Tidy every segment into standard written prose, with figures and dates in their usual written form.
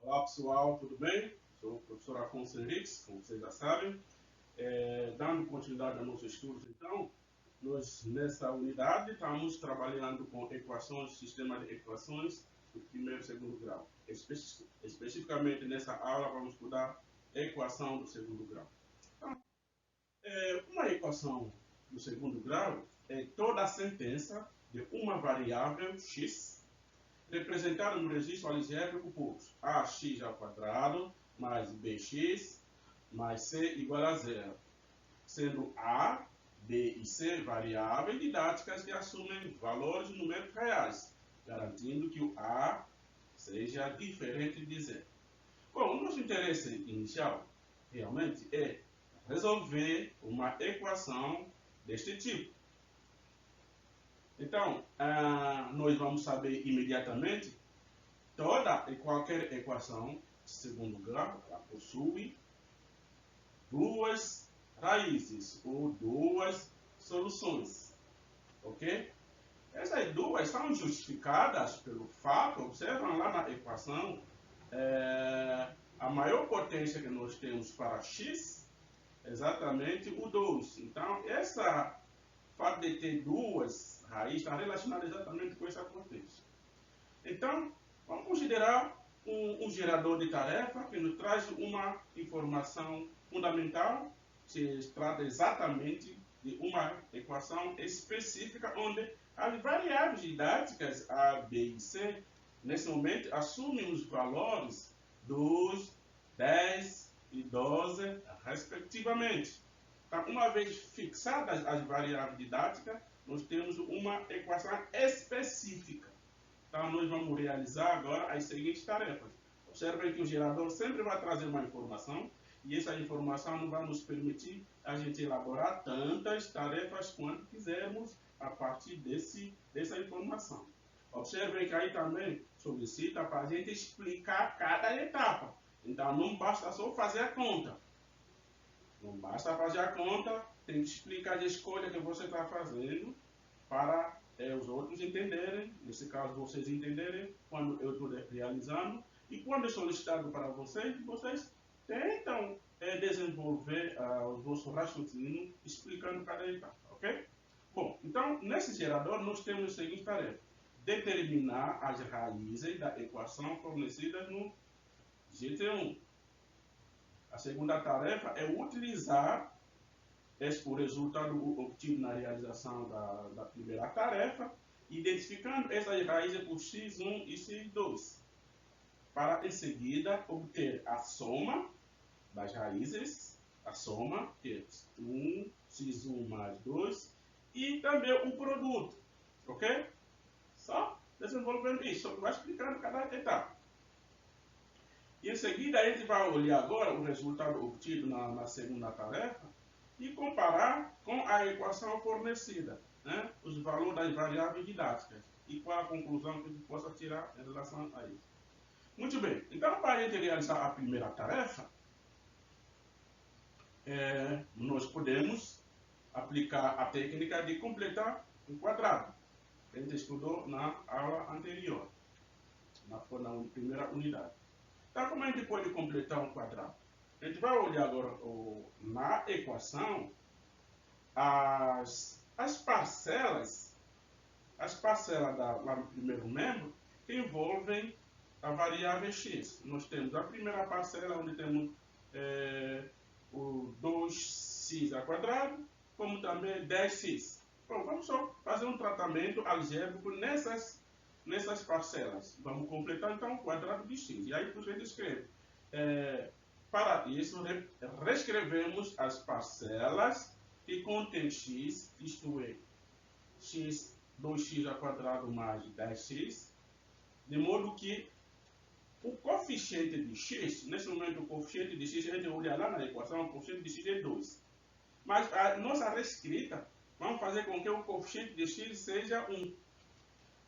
Olá pessoal, tudo bem? Sou o professor Afonso Henriques, como vocês já sabem. Dando continuidade aos nossos estudos, então, nós nessa unidade estamos trabalhando com equações, sistema de equações do primeiro e segundo grau. Especificamente nessa aula vamos estudar a equação do segundo grau. Então, uma equação do segundo grau é toda a sentença de uma variável x representada no registro algébrico por ax ao quadrado mais bx mais c igual a zero, sendo a, b e c variáveis didáticas que assumem valores numéricos reais, garantindo que o a seja diferente de zero. Bom, o nosso interesse inicial realmente é resolver uma equação deste tipo. Então, nós vamos saber imediatamente toda e qualquer equação de segundo grau ela possui duas raízes ou duas soluções, ok? Essas duas são justificadas pelo fato, observam lá na equação, a maior potência que nós temos para x é exatamente o 2. Então, essa fato de ter duas raízes está relacionado exatamente com essa potência. Então, vamos considerar um gerador de tarefa que nos traz uma informação fundamental, que se trata exatamente de uma equação específica onde as variáveis didáticas A, B e C, nesse momento, assumem os valores dos 10 e 12, respectivamente. Então, uma vez fixadas as variáveis didáticas, nós temos uma equação específica. Então, nós vamos realizar agora as seguintes tarefas. Observem que o gerador sempre vai trazer uma informação e essa informação não vai nos permitir a gente elaborar tantas tarefas quanto quisermos a partir dessa informação. Observem que aí também solicita para a gente explicar cada etapa. Então, não basta só fazer a conta. Não basta fazer a conta, tem que explicar a escolha que você está fazendo para os outros entenderem, nesse caso vocês entenderem, quando eu estou realizando, e quando é solicitado para vocês, vocês tentam desenvolver o vosso raciocínio explicando cada etapa, ok? Bom, então, nesse gerador nós temos a seguinte tarefa: determinar as raízes da equação fornecidas no GT1. A segunda tarefa é utilizar o resultado obtido na realização da primeira tarefa, identificando essas raízes por x1 e x2, para em seguida obter a soma das raízes, a soma, que é 1, x1 mais 2, e também o produto, ok? Só desenvolvendo isso, só vai explicando cada etapa. E em seguida a gente vai olhar agora o resultado obtido na segunda tarefa e comparar com a equação fornecida, né? Os valores das variáveis didáticas e qual a conclusão que a gente possa tirar em relação a isso. Muito bem, então para a gente realizar a primeira tarefa, nós podemos aplicar a técnica de completar um quadrado, que a gente estudou na aula anterior, na primeira unidade. Então, como a gente pode completar um quadrado? A gente vai olhar agora na equação as parcelas lá no primeiro membro que envolvem a variável x. Nós temos a primeira parcela onde temos o 2x ao quadrado, como também 10x. Bom, vamos só fazer um tratamento algébrico nessas parcelas. Vamos completar então o quadrado de x. E aí a gente escreve. Para isso, reescrevemos as parcelas que contém x, isto é, x, 2x ao quadrado mais 10x, de modo que o coeficiente de x, nesse momento o coeficiente de x, a gente olha lá na equação, o coeficiente de x é 2. Mas a nossa reescrita, vamos fazer com que o coeficiente de x seja 1.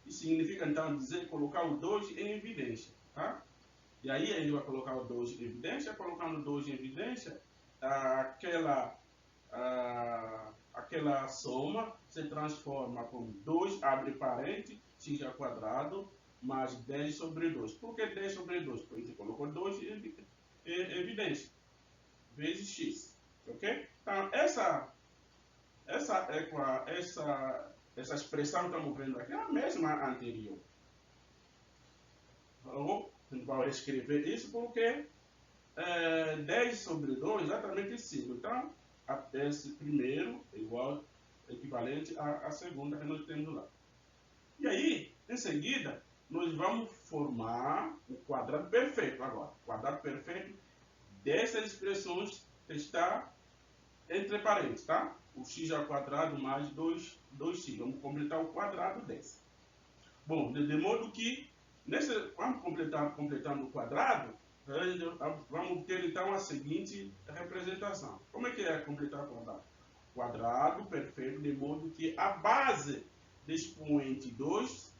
Isso significa, então, colocar o 2 em evidência, tá? E aí a gente vai colocar o 2 em evidência, colocando o 2 em evidência, aquela soma se transforma como 2, abre parênteses, x ao quadrado, mais 10 sobre 2. Por que 10 sobre 2? Porque a gente colocou por 2 evidência, vezes x. Ok? Então, essa expressão que estamos vendo aqui é a mesma anterior. Vou escrever isso porque 10 sobre 2 é exatamente 5. Então, esse primeiro é equivalente à segunda que nós temos lá. E aí, em seguida, nós vamos formar o quadrado perfeito agora. O quadrado perfeito dessas expressões que está entre parênteses, tá? O x ao quadrado mais 2x. Vamos completar o quadrado dessa. Bom, de modo que, vamos completando o quadrado, vamos ter então a seguinte representação. Como é que é completar o quadrado? Quadrado perfeito, de modo que a base do expoente 2,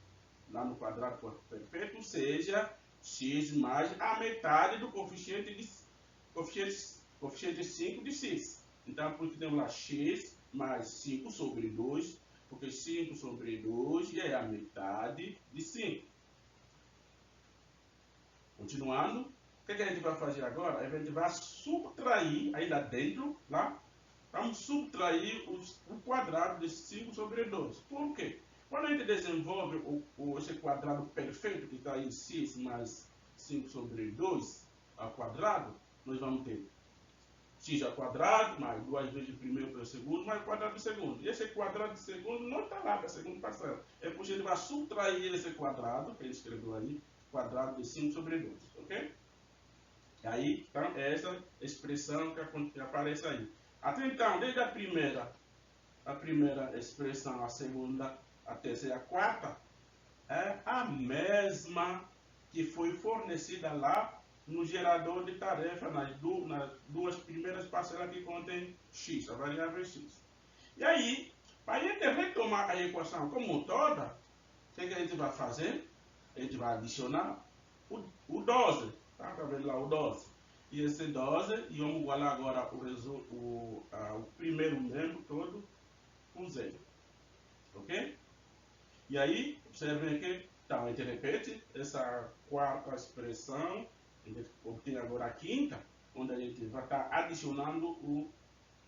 lá no quadrado perfeito, seja x mais a metade do coeficiente 5 de x. Então, por isso temos lá x mais 5 sobre 2, porque 5 sobre 2 é a metade de 5. Continuando, o que a gente vai fazer agora? A gente vai subtrair, ainda dentro, lá, vamos subtrair o quadrado de 5 sobre 2. Por quê? Quando a gente desenvolve esse quadrado perfeito, que está aí x mais 5 sobre 2 ao quadrado, nós vamos ter x ao quadrado, mais 2 vezes o primeiro pelo segundo, mais o quadrado do segundo. E esse quadrado do segundo não está lá para a segunda parcela. É porque ele vai subtrair esse quadrado, que ele escreveu ali, quadrado de 5 sobre 2. Ok? E aí, então, é essa expressão que aparece aí. Até então, desde a primeira expressão, a segunda, a terceira e a quarta, é a mesma que foi fornecida lá no gerador de tarefa, nas duas primeiras parcelas que contém x, a variável x. E aí, para a gente retomar a equação como toda, o que a gente vai fazer? A gente vai adicionar o 12, tá? Tá vendo lá o 12? E esse 12, e vamos igualar agora o primeiro membro todo com 0. Ok? E aí, observem que, então, a gente repete essa quarta expressão, a gente obtém agora a quinta, onde a gente vai estar adicionando o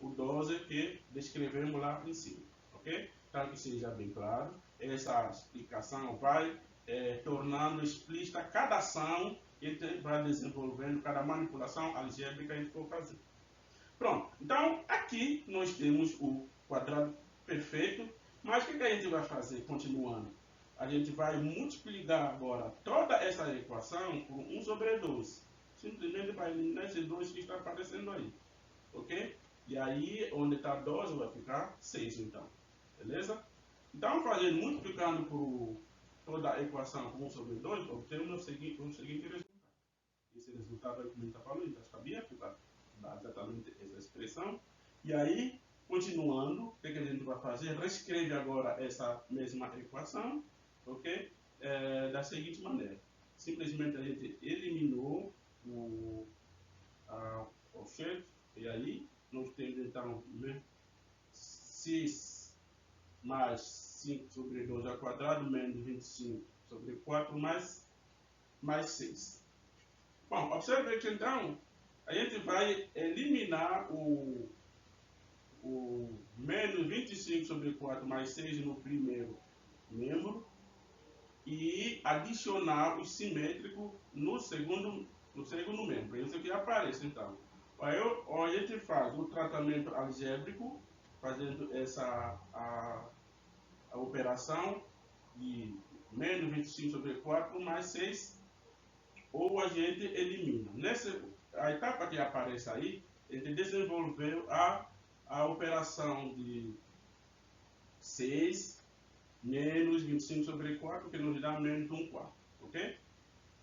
12 que descrevemos lá em cima. Ok? Então, que seja bem claro, essa explicação vai tornando explícita cada ação que a gente vai desenvolvendo, cada manipulação algébrica que a gente for fazer. Pronto, então aqui nós temos o quadrado perfeito, mas o que a gente vai fazer continuando? A gente vai multiplicar agora toda essa equação por 1 sobre 2. Simplesmente vai eliminar esses 2 que está aparecendo aí. Ok? E aí, onde está 12 vai ficar 6 então. Beleza? Então, multiplicando por toda a equação por 1 sobre 2, obtemos o seguinte resultado. Esse resultado aí, como a gente está falando, já sabia, porque dá exatamente essa expressão. E aí, continuando, o que a gente vai fazer? Reescreve agora essa mesma equação, ok? Da seguinte maneira. Simplesmente a gente eliminou o chefe, e aí nós temos então x mais 5 sobre 2 ao quadrado menos 25 sobre 4 mais 6. Bom, observe que então a gente vai eliminar o menos 25 sobre 4 mais 6 no primeiro membro e adicionar o simétrico no segundo membro. É isso que aparece então. Aí a gente faz o tratamento algébrico, fazendo a operação de menos 25 sobre 4 mais 6, ou a gente elimina. A etapa que aparece aí, a gente desenvolveu a operação de 6 menos 25 sobre 4, que nos dá menos 1 quarto. Ok?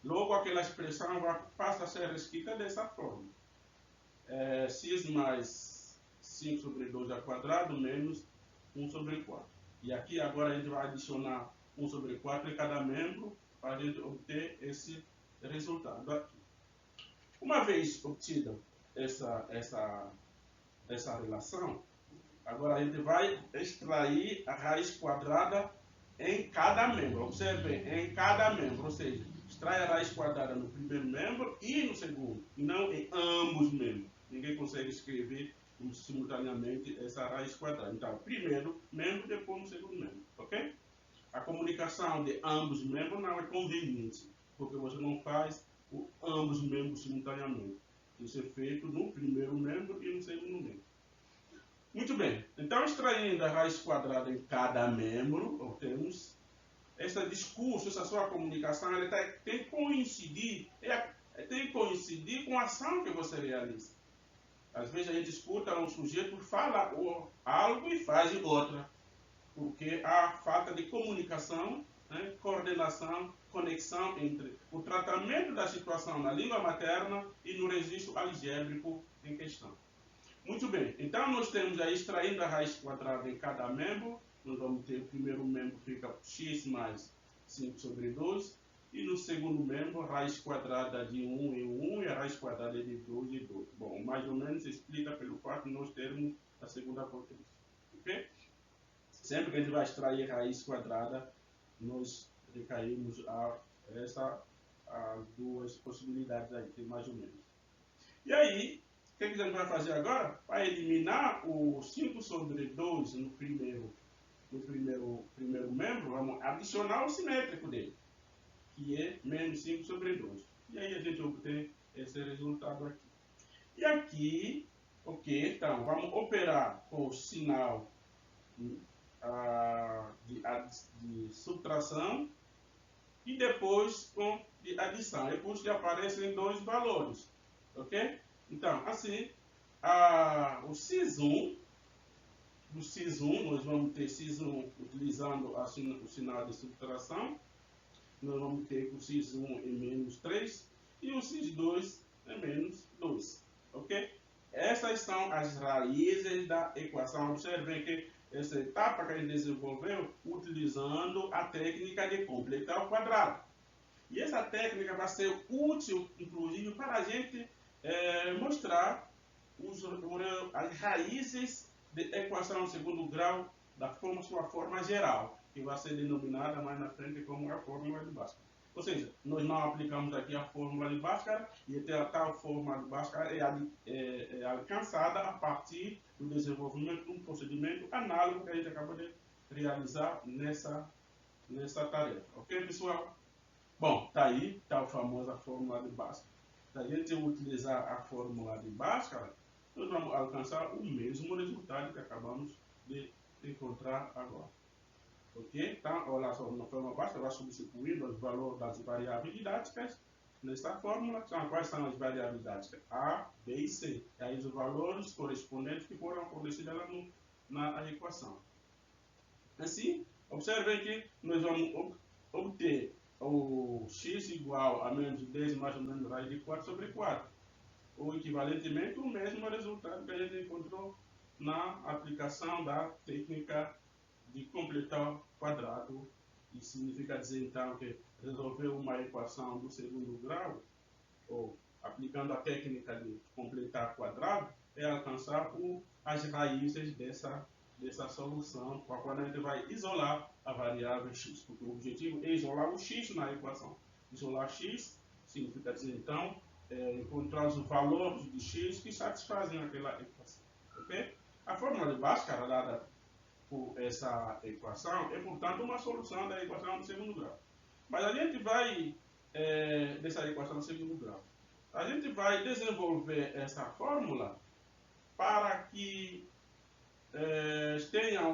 Logo, aquela expressão passa a ser escrita dessa forma. X mais 5 sobre 2 ao quadrado menos 1 sobre 4. E aqui agora a gente vai adicionar 1 sobre 4 em cada membro para a gente obter esse resultado aqui. Uma vez obtida essa relação, agora a gente vai extrair a raiz quadrada em cada membro. Observe, em cada membro, ou seja, extrai a raiz quadrada no primeiro membro e no segundo, e não em ambos membros. Ninguém consegue escrever simultaneamente essa raiz quadrada. Então, primeiro membro, depois no segundo membro, ok? A comunicação de ambos membros não é conveniente, porque você não faz ambos membros simultaneamente. Isso é feito no primeiro membro e no segundo membro. Muito bem. Então, extraindo a raiz quadrada em cada membro, obtemos esse discurso, essa sua comunicação, ela tem que coincidir com a ação que você realiza. Às vezes a gente escuta um sujeito fala algo e faz outra, porque há falta de comunicação, né, coordenação, conexão entre o tratamento da situação na língua materna e no registro algébrico em questão. Muito bem, então nós temos aí extraindo a raiz quadrada em cada membro. Nós vamos ter o primeiro membro fica x mais 5 sobre 2, e no segundo membro, raiz quadrada de 1 em 1 e a raiz quadrada de 2 em 2. Bom, mais ou menos se explica pelo fato de nós termos a segunda potência. Ok? Sempre que a gente vai extrair raiz quadrada, nós recaímos as duas possibilidades aí, tem mais ou menos. E aí, o que a gente vai fazer agora? Vai eliminar o 5 sobre 2 no primeiro membro, vamos adicionar o simétrico dele, que é menos 5 sobre 2. E aí a gente obtém esse resultado aqui. E aqui, ok, então vamos operar com o sinal de subtração e depois com de adição. É por isso que aparecem dois valores, ok? Então, assim, o x1, do x1, nós vamos ter x1 utilizando o sinal de subtração. Nós vamos ter que o x1 é menos 3 e o x2 é menos 2. Ok? Essas são as raízes da equação. Observem que essa etapa que a gente desenvolveu utilizando a técnica de completar o quadrado. E essa técnica vai ser útil, inclusive, para a gente mostrar as raízes de equação de segundo grau da sua forma geral, que vai ser denominada mais na frente como a fórmula de Bhaskara. Ou seja, nós não aplicamos aqui a fórmula de Bhaskara, e a tal fórmula de Bhaskara é alcançada a partir do desenvolvimento de um procedimento análogo que a gente acabou de realizar nessa tarefa. Ok, pessoal? Bom, tá aí, tá a famosa fórmula de Bhaskara. Se a gente utilizar a fórmula de Bhaskara, nós vamos alcançar o mesmo resultado que acabamos de encontrar agora. Ok? Então, olha só, na fórmula Bhaskara vai substituir os valores das variáveis didáticas nesta fórmula. Quais são as variáveis didáticas? A, B e C. E aí os valores correspondentes que foram fornecidos lá na equação. Assim, observem que nós vamos obter o x igual a menos 10 mais ou menos raiz de 4 sobre 4. Ou equivalentemente o mesmo resultado que a gente encontrou na aplicação da técnica de completar o quadrado. Isso significa dizer então que resolver uma equação do segundo grau, ou aplicando a técnica de completar quadrado, é alcançar as raízes dessa solução, com a qual a gente vai isolar a variável x, porque o objetivo é isolar o x na equação. Isolar x significa dizer então encontrar os valores de x que satisfazem aquela equação. Okay? A fórmula de Bhaskara dada por essa equação é, portanto, uma solução da equação de segundo grau. Mas a gente vai, dessa equação de segundo grau, a gente vai desenvolver essa fórmula para que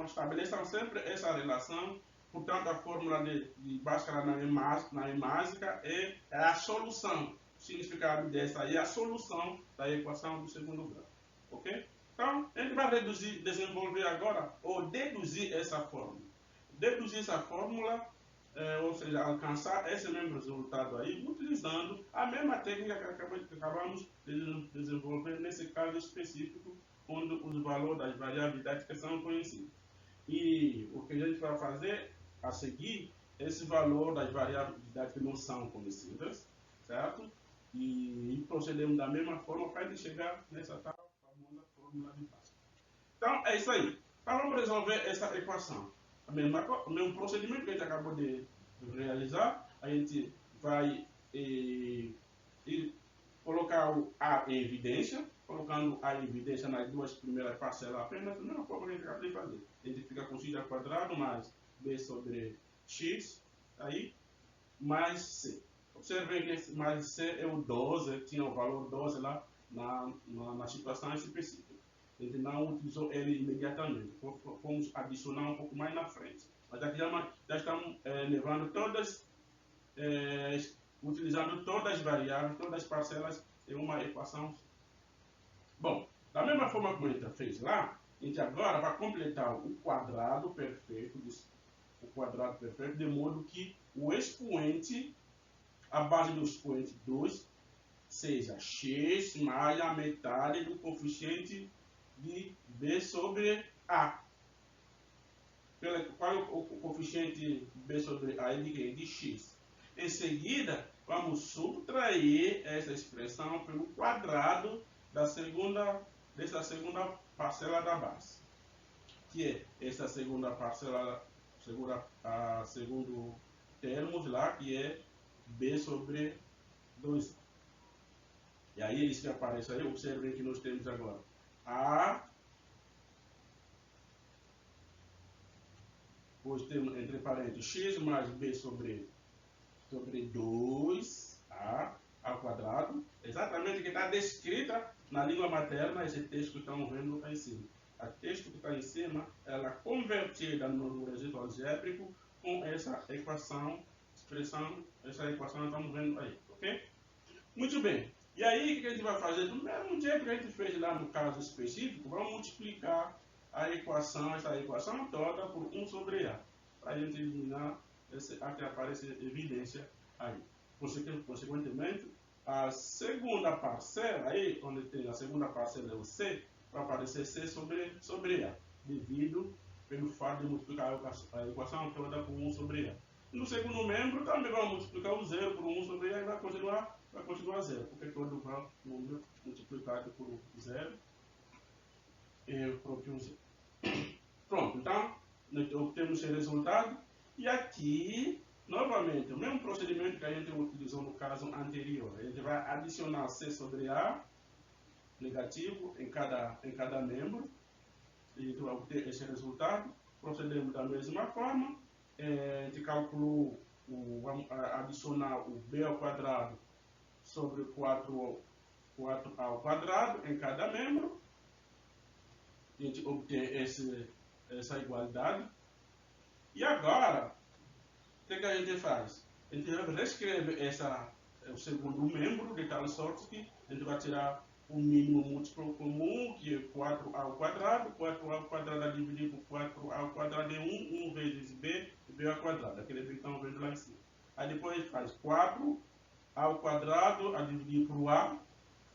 estabeleçam sempre essa relação. Portanto, a fórmula de Bhaskara na imágica é a solução. O significado dessa é a solução da equação do segundo grau. Ok? Então, a gente vai desenvolver agora, ou deduzir essa fórmula. Deduzir essa fórmula, ou seja, alcançar esse mesmo resultado aí, utilizando a mesma técnica que acabamos de desenvolver nesse caso específico, onde os valores das variáveis didáticas são conhecidos. E o que a gente vai fazer a seguir, esse valor das variáveis didáticas não são conhecidas, certo? E procedemos da mesma forma para chegar nessa tal famosa fórmula de Bhaskara. Então, é isso aí. Então, vamos resolver essa equação. O mesmo procedimento que a gente acabou de realizar, a gente vai e colocar o A em evidência, colocando A em evidência nas duas primeiras parcelas apenas, da mesma forma que a gente acabou de fazer. A gente fica com x ao quadrado mais b sobre x, aí, mais c. Observem que esse mais c é o 12, tinha o valor 12 lá na situação específica. A gente não utilizou ele imediatamente, vamos adicionar um pouco mais na frente. Mas aqui já estamos levando todas, utilizando todas as variáveis, todas as parcelas em uma equação. Bom, da mesma forma como a gente fez lá, a gente agora vai completar o quadrado perfeito, de modo que o expoente, a base do expoente 2, seja x mais a metade do coeficiente de b sobre a. Qual é o coeficiente b sobre a? É de x. Em seguida, vamos subtrair essa expressão pelo quadrado dessa segunda parcela da base, que é essa segunda parcela, segundo termos lá, que é b sobre 2. E aí, isso que aparece aí, observem que nós temos agora a, depois temos entre parênteses x mais b sobre 2a ao quadrado, exatamente o que está descrita na língua materna, esse texto que estamos vendo aí em cima. O texto que está em cima, ela é convertida no registro algébrico com essa equação, essa equação estamos vendo aí, ok? Muito bem. E aí, o que a gente vai fazer? Do mesmo jeito que a gente fez lá no caso específico, vamos multiplicar essa equação toda por 1 sobre a, para a gente eliminar a que aparece evidência aí. Consequentemente, a segunda parcela aí, onde tem a segunda parcela é o c, vai aparecer c sobre a, devido pelo fato de multiplicar a equação toda por 1 sobre a. No segundo membro, também vamos multiplicar o 0 por 1 sobre a e vai continuar 0, porque todo número multiplicado por 0 é o próprio 0. Pronto, então, nós obtemos esse resultado. E aqui, novamente, o mesmo procedimento que a gente utilizou no caso anterior. A gente vai adicionar C sobre A negativo em cada membro. E a gente vai obter esse resultado. Procedemos da mesma forma. A gente calculou, vamos adicionar o B ao quadrado sobre 4 ao quadrado em cada membro. A gente obtém essa igualdade. E agora, o que a gente faz? A gente reescreve o segundo membro, de tal sorte que a gente vai tirar o mínimo múltiplo comum, que é 4 ao quadrado. 4 ao quadrado a dividir por 4 ao quadrado é 1, 1 vezes b, b ao quadrado, aquele b que estão vendo lá em cima. Aí depois a gente faz 4 ao quadrado a dividir por a,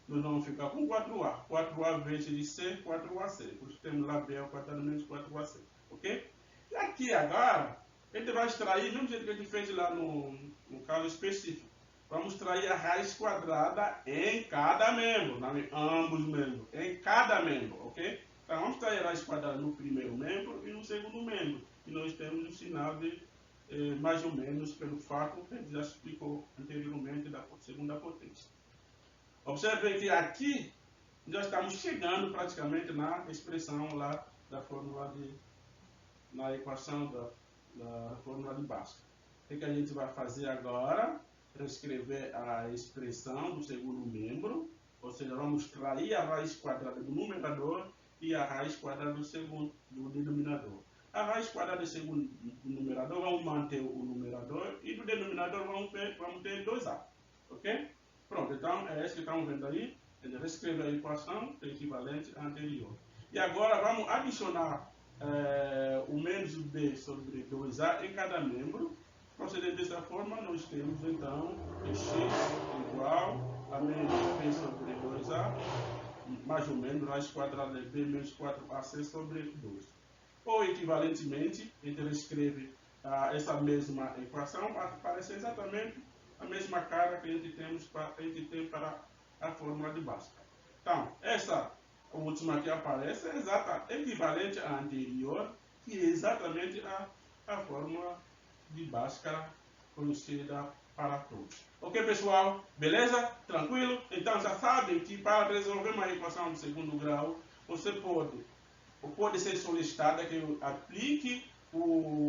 nós vamos ficar com 4a. 4a vezes c, 4ac. Por isso temos lá b ao quadrado menos 4ac. Ok? E aqui agora, a gente vai extrair, do mesmo jeito que a gente fez lá no caso específico. Vamos extrair a raiz quadrada em cada membro, não em ambos membros, em cada membro, ok? Então vamos extrair a raiz quadrada no primeiro membro e no segundo membro. E nós temos o sinal de mais ou menos pelo fato que a gente já explicou anteriormente da segunda potência. Observem que aqui já estamos chegando praticamente na expressão lá da fórmula na equação da fórmula de Bhaskara. O que a gente vai fazer agora? Reescrever a expressão do segundo membro, ou seja, vamos extrair a raiz quadrada do numerador e a raiz quadrada do denominador. A raiz quadrada do numerador, vamos manter o numerador, e do denominador vamos ter 2a. Ok? Pronto, então é isso que estamos vendo aí. A gente reescreve a equação equivalente à anterior. E agora vamos adicionar o menos b sobre 2a em cada membro. Procedendo dessa forma, nós temos então x igual a menos b sobre 2a, mais ou menos raiz quadrada de b menos 4ac sobre 2. Ou equivalentemente, a gente reescreve essa mesma equação para parecer exatamente a mesma cara que a gente tem para a fórmula de Bhaskara. Então, essa última que aparece é equivalente à anterior, que é exatamente a fórmula de Bhaskara conhecida para todos. Ok, pessoal? Beleza? Tranquilo? Então já sabem que para resolver uma equação de segundo grau, você pode ser solicitada que eu aplique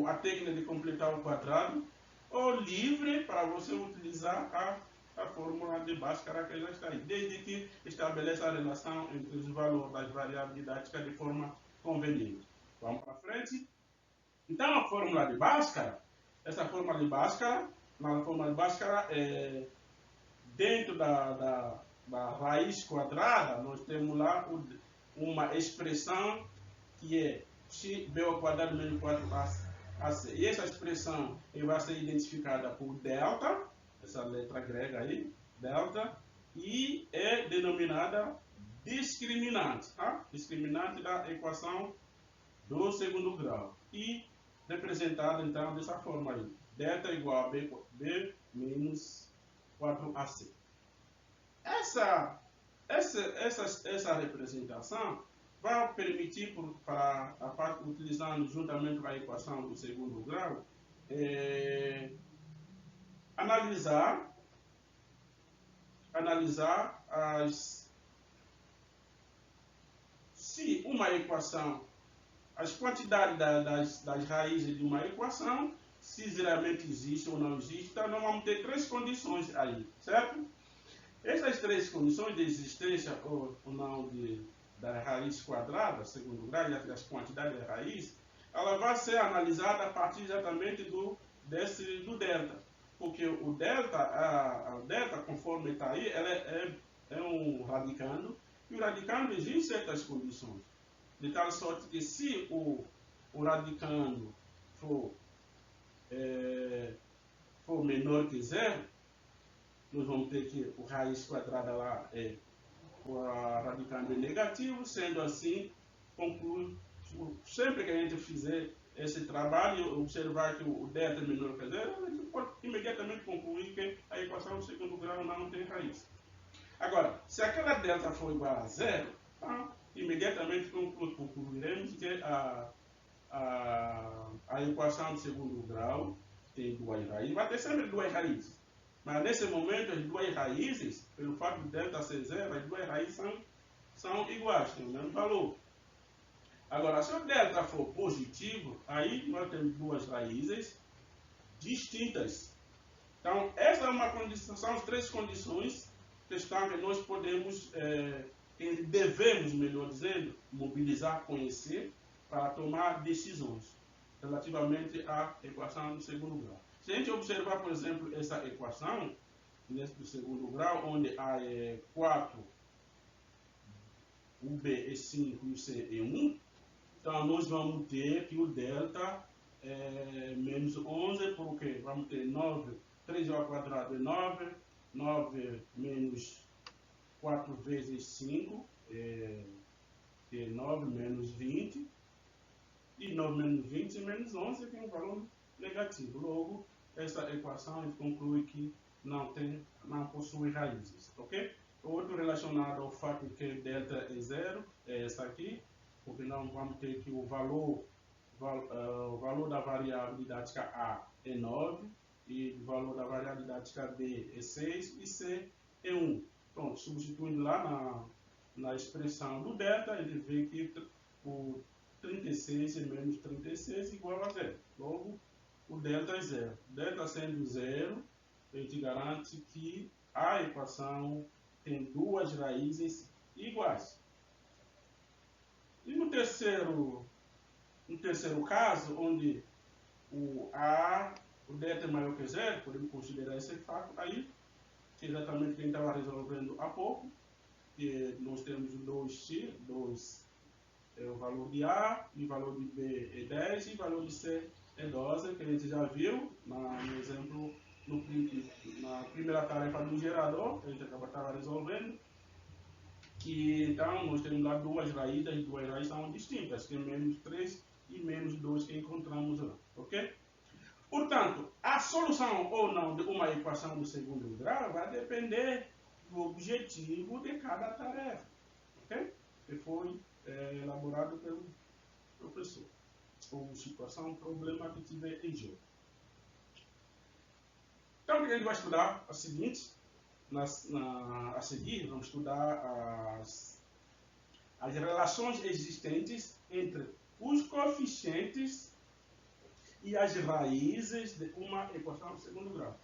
a técnica de completar o quadrado, ou livre para você utilizar a fórmula de Bhaskara que já está aí, desde que estabeleça a relação entre os valores das variáveis didáticas de forma conveniente. Vamos para frente. Então, a fórmula de Bhaskara, essa fórmula de Bhaskara, na fórmula de Bhaskara, dentro da raiz quadrada, nós temos lá uma expressão que é b ao quadrado menos 4ac. E essa expressão vai ser identificada por delta, essa letra grega aí, delta, e é denominada discriminante, tá? Discriminante da equação do segundo grau. E representada então dessa forma aí, delta igual a b menos 4ac. Essa representação vai permitir para a parte utilizando juntamente com a equação do segundo grau, analisar se uma equação, as quantidades das raízes de uma equação, se geralmente existe ou não existe. Então nós vamos ter três condições aí, certo? Essas três condições de existência ou não da raiz quadrada, segundo grau, e das quantidades de raiz, ela vai ser analisada a partir exatamente do delta. Porque o delta, a delta, conforme está aí, ela é um radicando, e o radicando exige certas condições. De tal sorte que se o radicando for menor que zero, nós vamos ter que o raiz quadrada lá o radicando é negativo, sendo assim, conclui, sempre que a gente fizer esse trabalho e observar que o delta é menor que zero, a gente pode imediatamente concluir que a equação do segundo grau não tem raiz. Agora, se aquela delta for igual a zero, então, imediatamente concluiremos que a equação do segundo grau tem duas raízes, vai ter sempre duas raízes. Mas nesse momento, as duas raízes, pelo fato de delta ser zero, as duas raízes são iguais, têm o mesmo valor. Agora, se o delta for positivo, aí nós temos duas raízes distintas. Então, essa é uma condição, são as três condições que nós podemos, devemos, melhor dizendo, mobilizar, conhecer, para tomar decisões relativamente à equação do segundo grau. Se a gente observar, por exemplo, essa equação, do segundo grau, onde A é 4, o B é 5 e o C é 1, então nós vamos ter que o delta é menos 11, porque vamos ter 9, 3 ao quadrado é 9, 9 menos 4 vezes 5 é 9 menos 20, e 9 menos 20 menos 11 tem um valor negativo. Logo, essa equação a gente conclui que não possui raízes, ok? Outro relacionado ao fato que delta é zero é essa aqui, porque nós vamos ter que o valor da variável didática A é 9, e o valor da variável didática B é 6 e C é 1. Pronto, substituindo lá na expressão do delta, ele vê que o 36 e menos 36 igual a zero. Logo, o delta é zero. Delta sendo zero, a gente garante que a equação tem duas raízes iguais. E no terceiro caso, onde o delta é maior que zero, podemos considerar esse fato aí, que é exatamente quem estava resolvendo há pouco, que nós temos o 2x, é o valor de A, e o valor de B é 10, e o valor de C é 12, que a gente já viu no exemplo, na primeira tarefa do gerador, que a gente estava resolvendo, que então nós temos lá duas raízes, as duas raízes são distintas, que é menos 3 e menos 2 que encontramos lá, ok? Portanto, a solução ou não de uma equação do segundo grau vai depender do objetivo de cada tarefa, ok? Que foi elaborado pelo professor, ou situação, problema que tiver em jogo. Então, a gente vai estudar a seguinte, a seguir, vamos estudar as relações existentes entre os coeficientes e as raízes de uma equação de segundo grau.